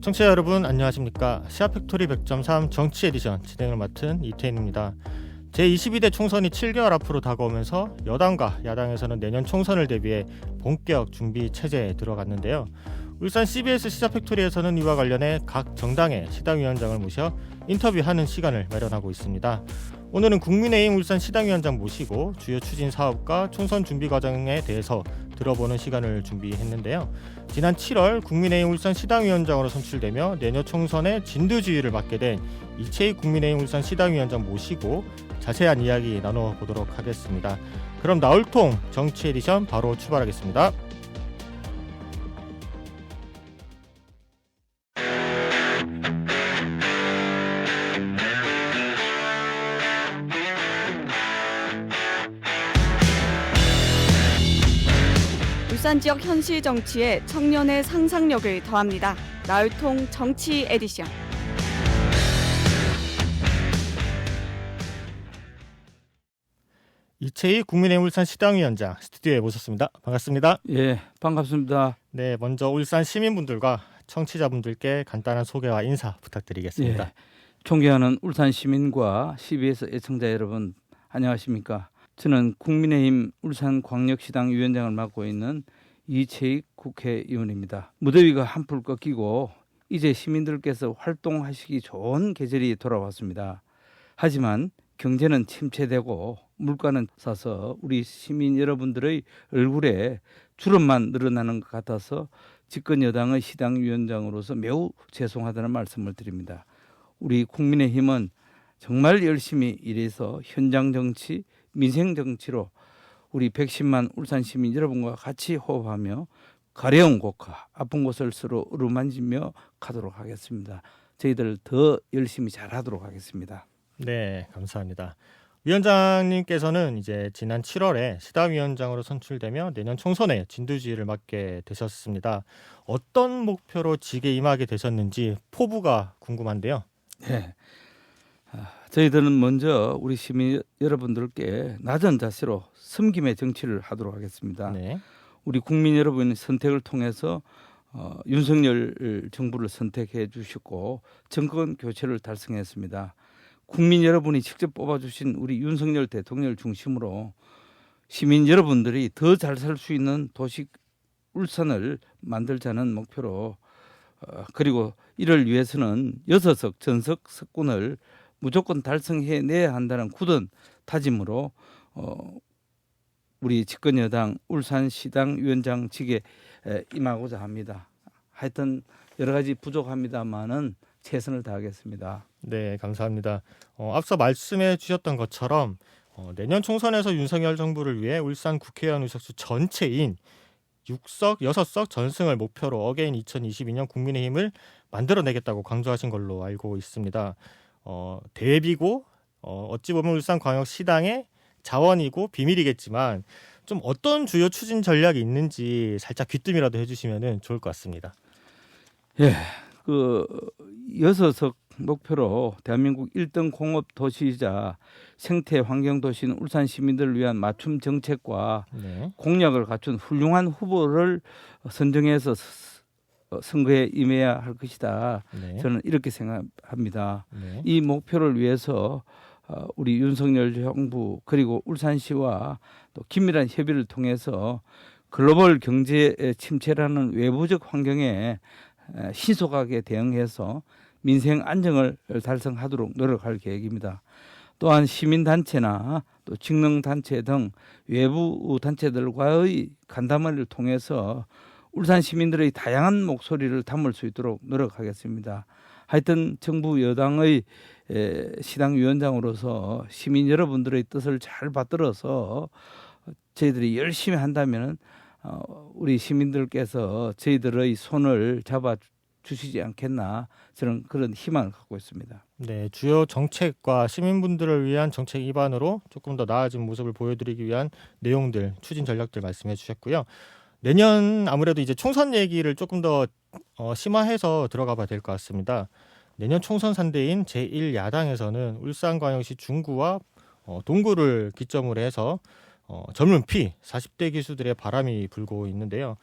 청취자 여러분 안녕하십니까. 시아팩토리 100.3 정치 에디션 진행을 맡은 이태인입니다. 제22대 총선이 7개월 앞으로 다가오면서 여당과 야당에서는 내년 총선을 대비해 본격 준비 체제에 들어갔는데요. 울산 CBS 시사팩토리에서는 이와 관련해 각 정당의 시당위원장을 모셔 인터뷰하는 시간을 마련하고 있습니다. 오늘은 국민의힘 울산 시당위원장 모시고 주요 추진 사업과 총선 준비 과정에 대해서 들어보는 시간을 준비했는데요. 지난 7월 국민의힘 울산 시당위원장으로 선출되며 내년 총선의 진두지휘를 맡게 된 이채익 국민의힘 울산 시당위원장 모시고 자세한 이야기 나눠보도록 하겠습니다. 그럼 나울통 정치 에디션 바로 출발하겠습니다. 울산 지역 현실 정치에 청년의 상상력을 더합니다. 나울통 정치 에디션. 이채익 국민의힘 울산 시당위원장 스튜디오에 모셨습니다. 반갑습니다. 예, 반갑습니다. 네, 먼저 울산 시민분들과 청취자분들께 간단한 소개와 인사 부탁드리겠습니다. 예, 존경하는 울산 시민과 CBS 애청자 여러분 안녕하십니까? 저는 국민의힘 울산광역시당 위원장을 맡고 있는 이채익 국회의원입니다. 무더위가 한풀 꺾이고 이제 시민들께서 활동하시기 좋은 계절이 돌아왔습니다. 하지만 경제는 침체되고 물가는 싸서 우리 시민 여러분들의 얼굴에 주름만 늘어나는 것 같아서 집권 여당의 시당위원장으로서 매우 죄송하다는 말씀을 드립니다. 우리 국민의힘은 정말 열심히 일해서 현장 정치, 민생 정치로 우리 110만 울산 시민 여러분과 같이 호흡하며 가려운 곳과 아픈 곳을 서로 어루만지며 가도록 하겠습니다. 저희들 더 열심히 잘하도록 하겠습니다. 네, 감사합니다. 위원장님께서는 이제 지난 7월에 시당위원장으로 선출되며 내년 총선에 진두지휘를 맡게 되셨습니다. 어떤 목표로 직에 임하게 되셨는지 포부가 궁금한데요. 네. 저희들은 먼저 우리 시민 여러분들께 낮은 자세로 섬김의 정치를 하도록 하겠습니다. 네. 우리 국민 여러분의 선택을 통해서 윤석열 정부를 선택해 주셨고 정권 교체를 달성했습니다. 국민 여러분이 직접 뽑아주신 우리 윤석열 대통령을 중심으로 시민 여러분들이 더 잘 살 수 있는 도시 울산을 만들자는 목표로 그리고 이를 위해서는 6석 전석 석군을 무조건 달성해내야 한다는 굳은 다짐으로 우리 집권여당 울산시당위원장직에 임하고자 합니다. 하여튼 여러 가지 부족합니다만은 최선을 다하겠습니다. 네, 감사합니다. 앞서 말씀해 주셨던 것처럼 내년 총선에서 윤석열 정부를 위해 울산 국회의원 의석수 전체인 6석 전승을 목표로 어게인 2022년 국민의힘을 만들어내겠다고 강조하신 걸로 알고 있습니다. 대비고 어찌 보면 울산광역시당의 자원이고 비밀이겠지만 좀 어떤 주요 추진 전략이 있는지 살짝 귀뜸이라도 해주시면 좋을 것 같습니다. 예, 6석 목표로 대한민국 1등 공업 도시이자 생태 환경 도시인 울산 시민들을 위한 맞춤 정책과 네. 공약을 갖춘 훌륭한 후보를 선정해서 선거에 임해야 할 것이다. 네. 저는 이렇게 생각합니다. 네. 이 목표를 위해서 우리 윤석열 정부 그리고 울산시와 또 긴밀한 협의를 통해서 글로벌 경제 침체라는 외부적 환경에 신속하게 대응해서 민생 안정을 달성하도록 노력할 계획입니다. 또한 시민단체나 또 직능단체 등 외부 단체들과의 간담회를 통해서 울산 시민들의 다양한 목소리를 담을 수 있도록 노력하겠습니다. 하여튼 정부 여당의 시당위원장으로서 시민 여러분들의 뜻을 잘 받들어서 저희들이 열심히 한다면 우리 시민들께서 저희들의 손을 잡아 주시지 않겠나 저는 그런 희망을 갖고 있습니다. 네, 주요 정책과 시민분들을 위한 정책 기반으로 조금 더 나아진 모습을 보여드리기 위한 내용들, 추진 전략들 말씀해 주셨고요. 내년 아무래도 이제 총선 얘기를 조금 더 심화해서 들어가 봐야 될 것 같습니다. 내년 총선 상대인 제1야당에서는 울산광역시 중구와 동구를 기점으로 해서 젊은 피 40대 기수들의 바람이 불고 있는데요.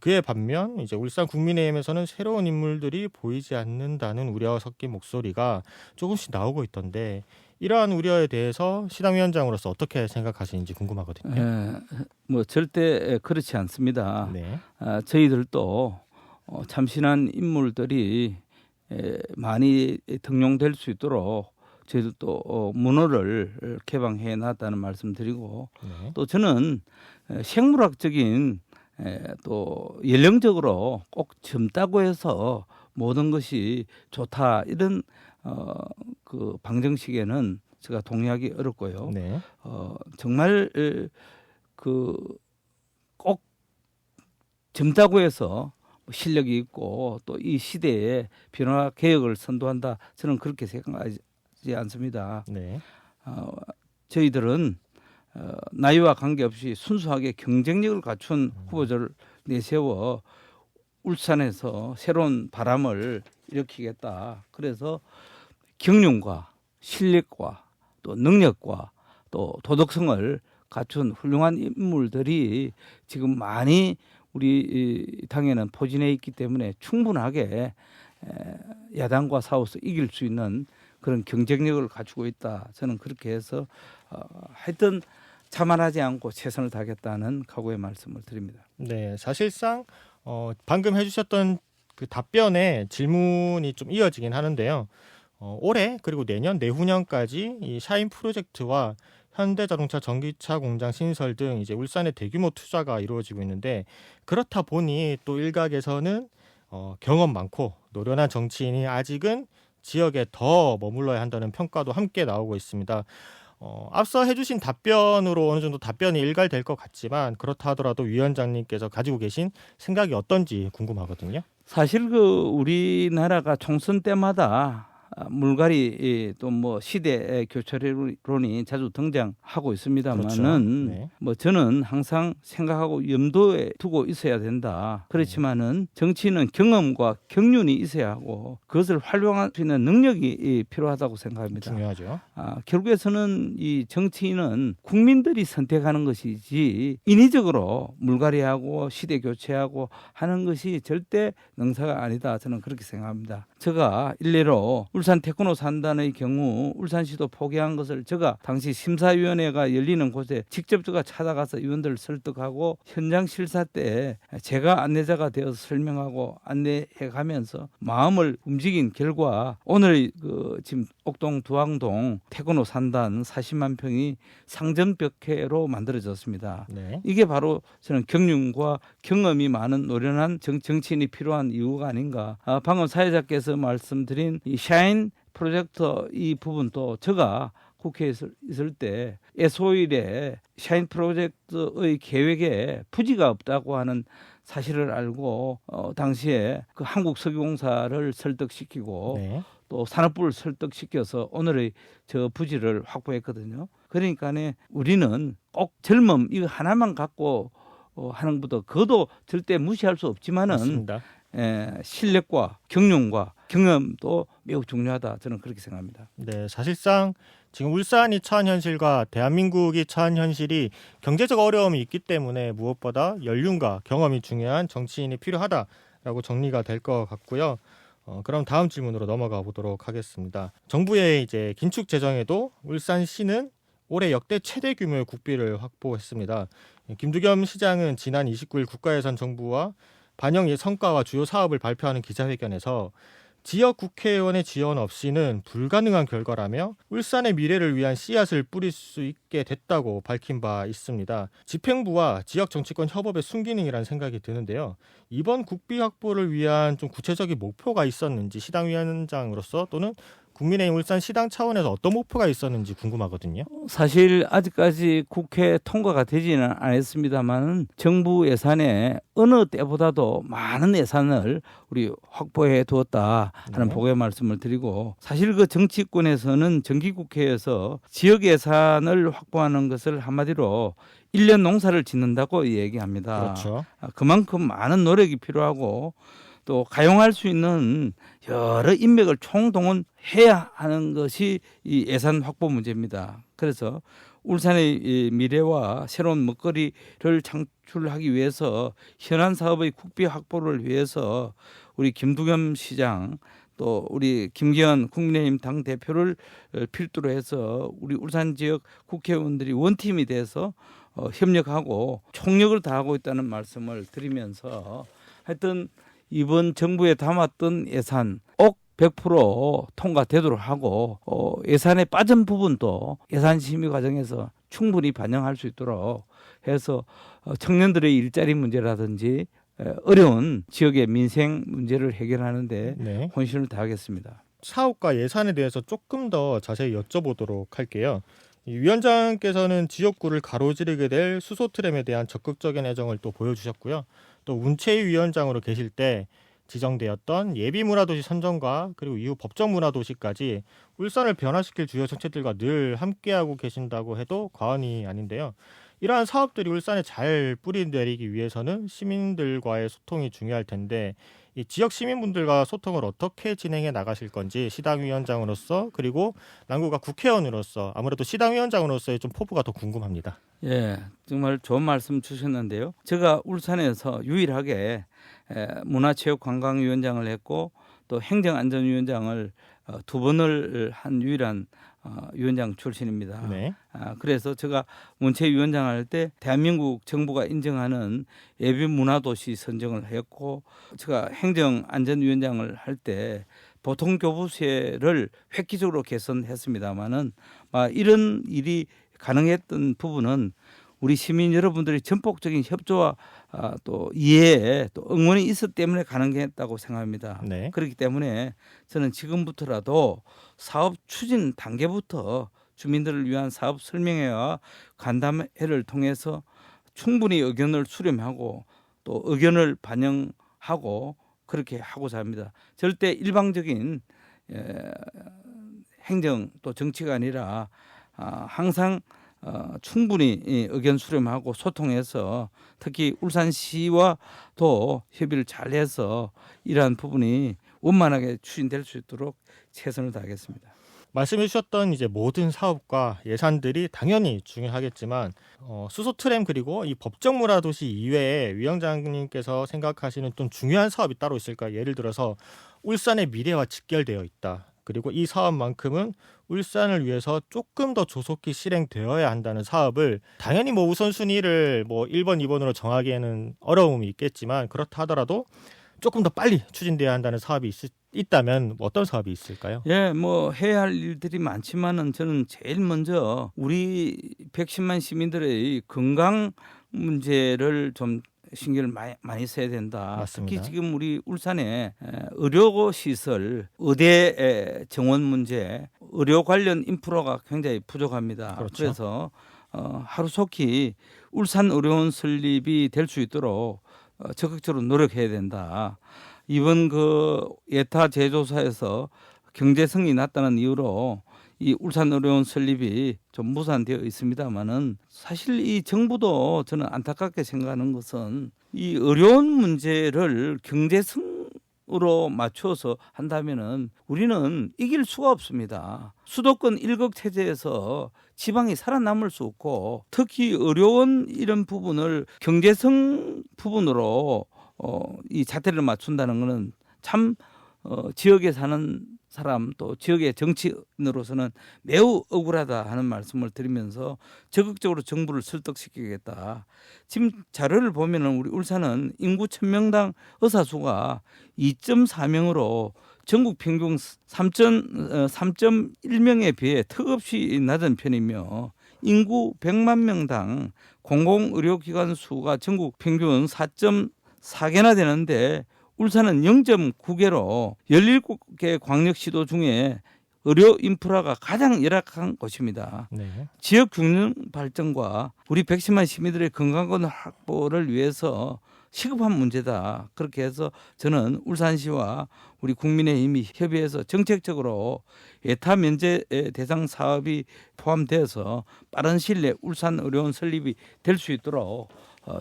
그에 반면 이제 울산 국민의힘에서는 새로운 인물들이 보이지 않는다는 우려 섞인 목소리가 조금씩 나오고 있던데 이러한 우려에 대해서 시당위원장으로서 어떻게 생각하시는지 궁금하거든요. 뭐 절대 그렇지 않습니다. 네. 저희들도 참신한 인물들이 많이 등용될 수 있도록 저희들도 문호를 개방해 놨다는 말씀드리고 네. 또 저는 생물학적인 또 연령적으로 꼭 젊다고 해서 모든 것이 좋다 이런 그 방정식에는 제가 동의하기 어렵고요. 네. 정말 그 꼭 젊다고 해서 실력이 있고 또 이 시대에 변화 개혁을 선도한다 저는 그렇게 생각하지 않습니다. 네. 저희들은 나이와 관계없이 순수하게 경쟁력을 갖춘 후보자를 내세워 울산에서 새로운 바람을 일으키겠다. 그래서 경륜과 실력과 또 능력과 또 도덕성을 갖춘 훌륭한 인물들이 지금 많이 우리 당에는 포진해 있기 때문에 충분하게 야당과 싸워서 이길 수 있는 그런 경쟁력을 갖추고 있다. 저는 그렇게 해서 하여튼 자만하지 않고 최선을 다하겠다는 각오의 말씀을 드립니다. 네, 사실상 방금 해주셨던 그 답변에 질문이 좀 이어지긴 하는데요. 올해 그리고 내년 내후년까지 이 샤인 프로젝트와 현대자동차 전기차 공장 신설 등 이제 울산의 대규모 투자가 이루어지고 있는데 그렇다 보니 또 일각에서는 경험 많고 노련한 정치인이 아직은 지역에 더 머물러야 한다는 평가도 함께 나오고 있습니다. 앞서 해주신 답변으로 어느 정도 답변이 일갈될 것 같지만 그렇다 하더라도 위원장님께서 가지고 계신 생각이 어떤지 궁금하거든요. 사실 그 우리나라가 총선 때마다 물갈이 또 뭐 시대 교체론이 자주 등장하고 있습니다만은 그렇죠. 네. 뭐 저는 항상 생각하고 염두에 두고 있어야 된다. 그렇지만은 정치는 경험과 경륜이 있어야 하고 그것을 활용할 수 있는 능력이 필요하다고 생각합니다. 중요하죠. 결국에서는 이 정치인은 국민들이 선택하는 것이지 인위적으로 물갈이하고 시대 교체하고 하는 것이 절대 능사가 아니다. 저는 그렇게 생각합니다. 제가 일례로 울산 태권도 산단의 경우 울산시도 포기한 것을 제가 당시 심사위원회가 열리는 곳에 직접 제가 찾아가서 의원들을 설득하고 현장 실사 때 제가 안내자가 되어서 설명하고 안내해 가면서 마음을 움직인 결과 오늘 지금 옥동 두항동 태권도 산단 40만 평이 상점벽회로 만들어졌습니다. 네. 이게 바로 저는 경륜과 경험이 많은 노련한 정치인이 필요한 이유가 아닌가. 방금 사회자께서 말씀드린 이 샤인 프로젝트 이 부분도 제가 국회에 있을 때 에소일에 샤인 프로젝트의 계획에 부지가 없다고 하는 사실을 알고 당시에 그 한국석유공사를 설득시키고 네. 또 산업부를 설득시켜서 오늘의 저 부지를 확보했거든요. 그러니까 우리는 꼭 젊음 이거 하나만 갖고 하는 것보다 그것도 절대 무시할 수 없지만은 맞습니다. 실력과 경륜과 경험도 매우 중요하다. 저는 그렇게 생각합니다. 네, 사실상 지금 울산이 처한 현실과 대한민국이 처한 현실이 경제적 어려움이 있기 때문에 무엇보다 연륜과 경험이 중요한 정치인이 필요하다라고 정리가 될 것 같고요. 그럼 다음 질문으로 넘어가 보도록 하겠습니다. 정부의 이제 긴축 재정에도 울산시는 올해 역대 최대 규모의 국비를 확보했습니다. 김두겸 시장은 지난 29일 국가예산 정부와 반영 성과와 주요 사업을 발표하는 기자회견에서 지역 국회의원의 지원 없이는 불가능한 결과라며 울산의 미래를 위한 씨앗을 뿌릴 수 있게 됐다고 밝힌 바 있습니다. 집행부와 지역 정치권 협업의 순기능이라는 생각이 드는데요. 이번 국비 확보를 위한 좀 구체적인 목표가 있었는지 시당위원장으로서 또는 국민의힘 울산 시당 차원에서 어떤 목표가 있었는지 궁금하거든요. 사실 아직까지 국회 통과가 되지는 않았습니다만 정부 예산에 어느 때보다도 많은 예산을 우리 확보해 두었다 하는 네. 보고의 말씀을 드리고 사실 그 정치권에서는 정기국회에서 지역 예산을 확보하는 것을 한마디로 1년 농사를 짓는다고 얘기합니다. 그렇죠. 그만큼 많은 노력이 필요하고 또 가용할 수 있는 여러 인맥을 총동원해야 하는 것이 이 예산 확보 문제입니다. 그래서 울산의 이 미래와 새로운 먹거리를 창출하기 위해서 현안 사업의 국비 확보를 위해서 우리 김두겸 시장 또 우리 김기현 국민의힘 당 대표를 필두로 해서 우리 울산 지역 국회의원들이 원팀이 돼서 협력하고 총력을 다하고 있다는 말씀을 드리면서 하여튼 이번 정부에 담았던 예산 꼭 100% 통과되도록 하고 예산에 빠진 부분도 예산 심의 과정에서 충분히 반영할 수 있도록 해서 청년들의 일자리 문제라든지 어려운 지역의 민생 문제를 해결하는 데 네. 혼신을 다하겠습니다. 사업과 예산에 대해서 조금 더 자세히 여쭤보도록 할게요. 이 위원장께서는 지역구를 가로지르게 될 수소트램에 대한 적극적인 애정을 또 보여주셨고요. 또 문체위 위원장으로 계실 때 지정되었던 예비문화도시 선정과 그리고 이후 법정문화도시까지 울산을 변화시킬 주요 정책들과 늘 함께하고 계신다고 해도 과언이 아닌데요. 이러한 사업들이 울산에 잘 뿌리내리기 위해서는 시민들과의 소통이 중요할 텐데 이 지역 시민분들과 소통을 어떻게 진행해 나가실 건지 시당위원장으로서 그리고 남구가 국회의원으로서 아무래도 시당위원장으로서의 좀 포부가 더 궁금합니다. 예, 정말 좋은 말씀 주셨는데요. 제가 울산에서 유일하게 문화체육관광위원장을 했고 또 행정안전위원장을 2번을 한 유일한 위원장 출신입니다. 네. 그래서 제가 문체위원장 할 때 대한민국 정부가 인정하는 예비문화도시 선정을 했고 제가 행정안전위원장을 할 때 보통교부세를 획기적으로 개선했습니다마는 이런 일이 가능했던 부분은 우리 시민 여러분들의 전폭적인 협조와 또 이해 또 응원이 있었기 때문에 가능했다고 생각합니다. 네. 그렇기 때문에 저는 지금부터라도 사업 추진 단계부터 주민들을 위한 사업 설명회와 간담회를 통해서 충분히 의견을 수렴하고 또 의견을 반영하고 그렇게 하고자 합니다. 절대 일방적인 행정 또 정치가 아니라 항상 충분히 의견 수렴하고 소통해서 특히 울산시와도 협의를 잘해서 이러한 부분이 원만하게 추진될 수 있도록 최선을 다하겠습니다. 말씀해 주셨던 이제 모든 사업과 예산들이 당연히 중요하겠지만 수소 트램 그리고 이 법정문화도시 이외에 위원장님께서 생각하시는 좀 중요한 사업이 따로 있을까? 예를 들어서 울산의 미래와 직결되어 있다. 그리고 이 사업만큼은 울산을 위해서 조금 더 조속히 실행되어야 한다는 사업을 당연히 우선순위를 1번, 2번으로 정하기에는 어려움이 있겠지만 그렇다 하더라도 조금 더 빨리 추진돼야 한다는 사업이 있다면 어떤 사업이 있을까요? 예, 해야 할 일들이 많지만은 저는 제일 먼저 우리 110만 시민들의 건강 문제를 좀 신경을 많이 써야 된다. 맞습니다. 특히 지금 우리 울산에 의료 시설, 의대 정원 문제, 의료 관련 인프라가 굉장히 부족합니다. 그렇죠. 그래서 하루속히 울산 의료원 설립이 될 수 있도록 적극적으로 노력해야 된다. 이번 예타 제조사에서 경제성이 낮다는 이유로 이 울산 의료원 설립이 좀 무산되어 있습니다만은 사실 이 정부도 저는 안타깝게 생각하는 것은 이 의료원 문제를 경제성으로 맞춰서 한다면은 우리는 이길 수가 없습니다. 수도권 1극 체제에서 지방이 살아남을 수 없고 특히 의료원 이런 부분을 경제성 부분으로 이 잣대를 맞춘다는 것은 참 지역에 사는 사람 또 지역의 정치인으로서는 매우 억울하다 하는 말씀을 드리면서 적극적으로 정부를 설득시키겠다. 지금 자료를 보면은 우리 울산은 인구 1000명당 의사 수가 2.4명으로 전국 평균 3.1명에 비해 턱없이 낮은 편이며 인구 100만 명당 공공의료기관 수가 전국 평균 4.4개나 되는데 울산은 0.9개로 17개 광역시도 중에 의료 인프라가 가장 열악한 곳입니다. 네. 지역 균형 발전과 우리 110만 시민들의 건강권 확보를 위해서 시급한 문제다. 그렇게 해서 저는 울산시와 우리 국민의힘이 협의해서 정책적으로 예타 면제 대상 사업이 포함되어서 빠른 시일 내에 울산 의료원 설립이 될 수 있도록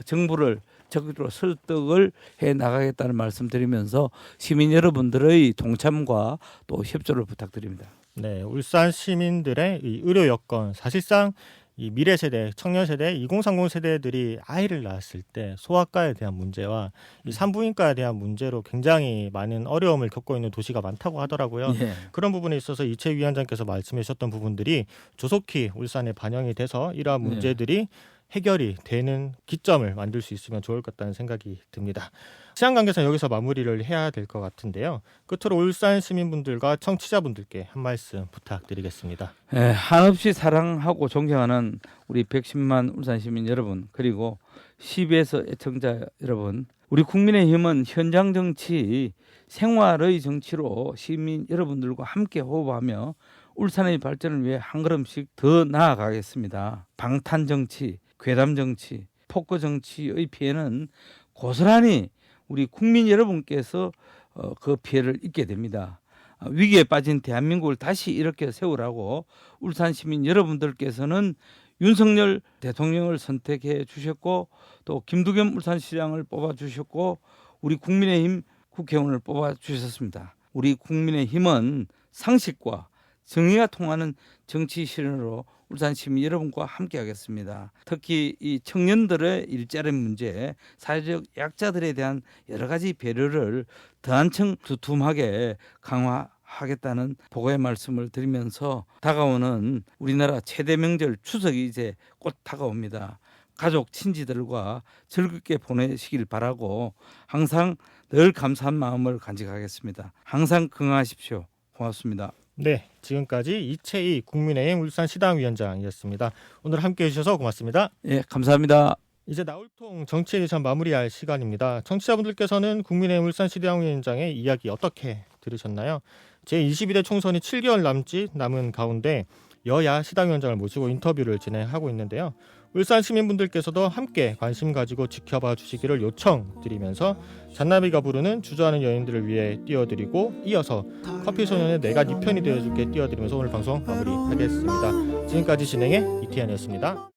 정부를 적극적으로 설득을 해 나가겠다는 말씀드리면서 시민 여러분들의 동참과 또 협조를 부탁드립니다. 네, 울산 시민들의 이 의료 여건, 사실상 이 미래 세대, 청년 세대, 2030 세대들이 아이를 낳았을 때 소아과에 대한 문제와 이 산부인과에 대한 문제로 굉장히 많은 어려움을 겪고 있는 도시가 많다고 하더라고요. 예. 그런 부분에 있어서 이채 위원장께서 말씀해 주셨던 부분들이 조속히 울산에 반영이 돼서 이러한 네. 문제들이 해결이 되는 기점을 만들 수 있으면 좋을 것 같다는 생각이 듭니다. 시간 관계상 여기서 마무리를 해야 될 것 같은데요. 끝으로 울산 시민분들과 청취자분들께 한 말씀 부탁드리겠습니다. 예, 한없이 사랑하고 존경하는 우리 110만 울산 시민 여러분, 그리고 CBS 애청자 여러분, 우리 국민의힘은 현장 정치, 생활의 정치로 시민 여러분들과 함께 호흡하며 울산의 발전을 위해 한 걸음씩 더 나아가겠습니다. 방탄 정치, 괴담 정치, 폭거 정치의 피해는 고스란히 우리 국민 여러분께서 그 피해를 입게 됩니다. 위기에 빠진 대한민국을 다시 이렇게 세우라고 울산 시민 여러분들께서는 윤석열 대통령을 선택해 주셨고, 또 김두겸 울산시장을 뽑아 주셨고, 우리 국민의힘 국회의원을 뽑아 주셨습니다. 우리 국민의힘은 상식과 정의가 통하는 정치 실현으로 울산 시민 여러분과 함께하겠습니다. 특히 이 청년들의 일자리 문제, 사회적 약자들에 대한 여러 가지 배려를 더 한층 두툼하게 강화하겠다는 보고의 말씀을 드리면서, 다가오는 우리나라 최대 명절 추석이 이제 곧 다가옵니다. 가족 친지들과 즐겁게 보내시길 바라고 항상 늘 감사한 마음을 간직하겠습니다. 항상 건강하십시오. 고맙습니다. 네, 지금까지 이채희 국민의힘 울산시당위원장이었습니다. 오늘 함께해 주셔서 고맙습니다. 예, 감사합니다. 이제 나울통 정치 에디션 마무리할 시간입니다. 청취자분들께서는 국민의힘 울산시당위원장의 이야기 어떻게 들으셨나요? 제22대 총선이 7개월 남은 가운데 여야 시당위원장을 모시고 인터뷰를 진행하고 있는데요. 울산 시민분들께서도 함께 관심 가지고 지켜봐 주시기를 요청드리면서 잔나비가 부르는 주저하는 여인들을 위해 띄워드리고, 이어서 커피소년의 내가 네 편이 되어줄게 띄워드리면서 오늘 방송 마무리하겠습니다. 지금까지 진행의 이태현이었습니다.